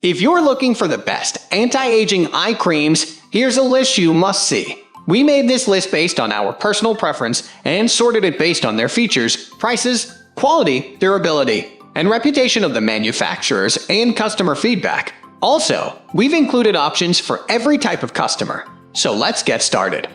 If you're looking for the best anti-aging eye creams, here's a list you must see. We made this list based on our personal preference and sorted it based on their features, prices, quality, durability, and reputation of the manufacturers and customer feedback. Also, we've included options for every type of customer. So let's get started.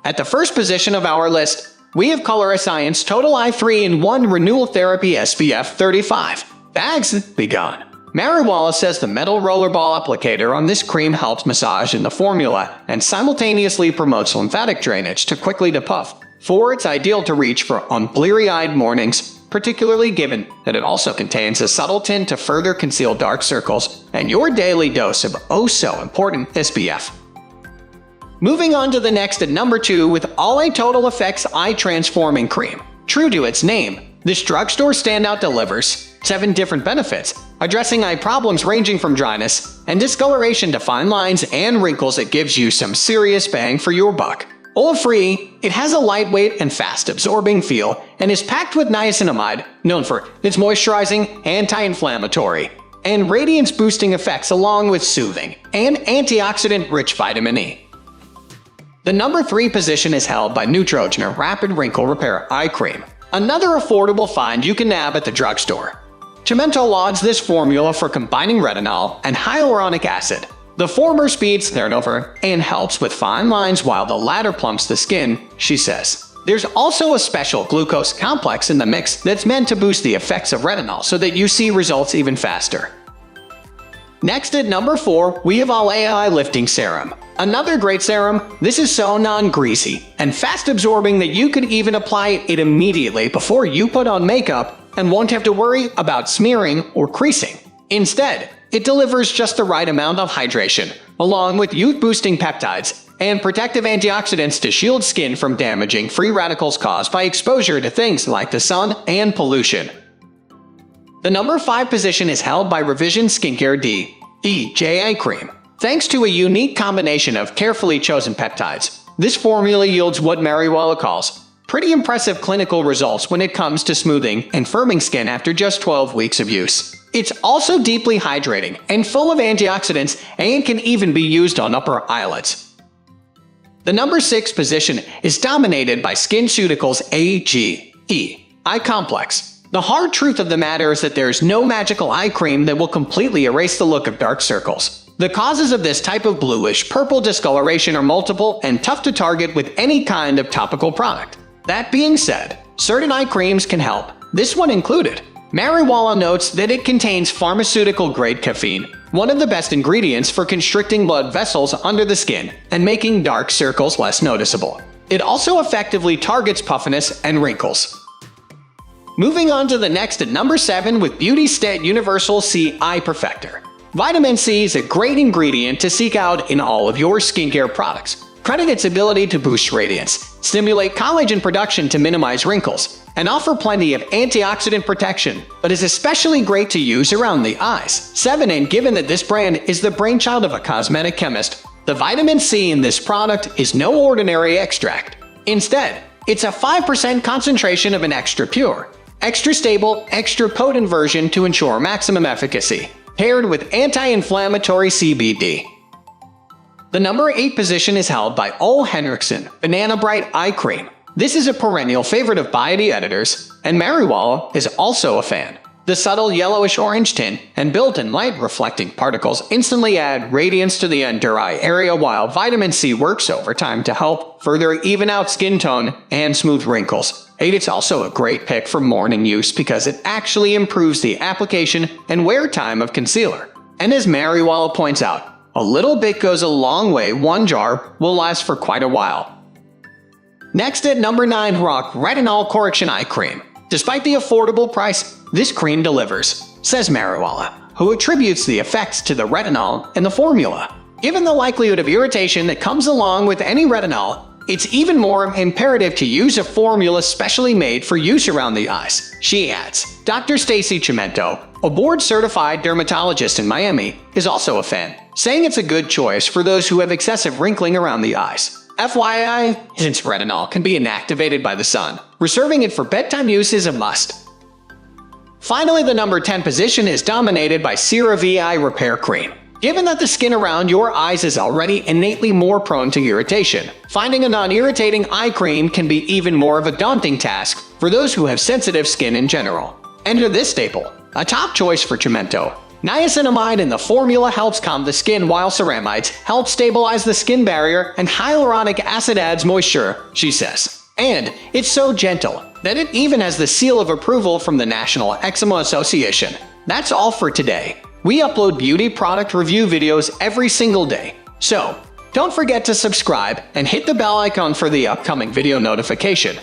At the first position of our list, we have Colorescience Total Eye 3-in-1 Renewal Therapy SPF 35. Bags be gone. Mary Wallace says the metal rollerball applicator on this cream helps massage in the formula and simultaneously promotes lymphatic drainage to quickly depuff. It's ideal to reach for on bleary-eyed mornings, particularly given that it also contains a subtle tint to further conceal dark circles and your daily dose of oh-so-important SPF. Moving on to the next at number 2 with Olay Total Effects Eye Transforming Cream. True to its name, this drugstore standout delivers 7 different benefits, addressing eye problems ranging from dryness and discoloration to fine lines and wrinkles. It gives you some serious bang for your buck. Oil-free, it has a lightweight and fast-absorbing feel and is packed with niacinamide, known for its moisturizing, anti-inflammatory, and radiance-boosting effects along with soothing and antioxidant-rich vitamin E. The number 3 position is held by Neutrogena Rapid Wrinkle Repair Eye Cream, another affordable find you can nab at the drugstore. Chimento lauds this formula for combining retinol and hyaluronic acid. The former speeds turnover and helps with fine lines while the latter plumps the skin, she says. There's also a special glucose complex in the mix that's meant to boost the effects of retinol so that you see results even faster. Next at number 4, we have Olay Eye Lifting Serum. Another great serum. This is so non-greasy and fast-absorbing that you can even apply it immediately before you put on makeup and won't have to worry about smearing or creasing. Instead, it delivers just the right amount of hydration, along with youth-boosting peptides and protective antioxidants to shield skin from damaging free radicals caused by exposure to things like the sun and pollution. The number 5 position is held by Revision Skincare D.E.J Eye Cream. Thanks to a unique combination of carefully chosen peptides, this formula yields what Mary Wallace calls pretty impressive clinical results when it comes to smoothing and firming skin after just 12 weeks of use. It's also deeply hydrating and full of antioxidants and can even be used on upper eyelids. The number 6 position is dominated by SkinCeuticals A.G.E Eye Complex. The hard truth of the matter is that there is no magical eye cream that will completely erase the look of dark circles. The causes of this type of bluish-purple discoloration are multiple and tough to target with any kind of topical product. That being said, certain eye creams can help, this one included. Mary Wallace notes that it contains pharmaceutical-grade caffeine, one of the best ingredients for constricting blood vessels under the skin and making dark circles less noticeable. It also effectively targets puffiness and wrinkles. Moving on to the next at number 7 with BeautyStat Universal C Eye Perfector. Vitamin C is a great ingredient to seek out in all of your skincare products. Credit its ability to boost radiance, stimulate collagen production to minimize wrinkles, and offer plenty of antioxidant protection, but is especially great to use around the eyes. 7. And given that this brand is the brainchild of a cosmetic chemist, the vitamin C in this product is no ordinary extract. Instead, it's a 5% concentration of an extra pure, extra stable, extra potent version to ensure maximum efficacy, paired with anti-inflammatory CBD. The number 8 position is held by Ole Henriksen Banana Bright Eye Cream. This is a perennial favorite of beauty editors, and Mary Wallace is also a fan. The subtle yellowish-orange tint and built-in light-reflecting particles instantly add radiance to the under eye area, while vitamin C works overtime to help further even out skin tone and smooth wrinkles. It's also a great pick for morning use because it actually improves the application and wear time of concealer. And as Mary Wallace points out, a little bit goes a long way. One jar will last for quite a while. Next at number 9, Rock Retinol Correction Eye Cream. Despite the affordable price, this cream delivers, says Mary Wallace, who attributes the effects to the retinol in the formula. Given the likelihood of irritation that comes along with any retinol, It's even more imperative to use a formula specially made for use around the eyes, she adds. Dr. Stacy Chimento, a board-certified dermatologist in Miami, is also a fan, saying it's a good choice for those who have excessive wrinkling around the eyes. FYI, since retinol can be inactivated by the sun, reserving it for bedtime use is a must. Finally, the number 10 position is dominated by CeraVe Eye Repair Cream. Given that the skin around your eyes is already innately more prone to irritation, finding a non-irritating eye cream can be even more of a daunting task for those who have sensitive skin in general. Enter this staple, a top choice for Chimento. Niacinamide in the formula helps calm the skin while ceramides help stabilize the skin barrier and hyaluronic acid adds moisture, she says. And it's so gentle that it even has the seal of approval from the National Eczema Association. That's all for today. We upload beauty product review videos every single day, so don't forget to subscribe and hit the bell icon for the upcoming video notification.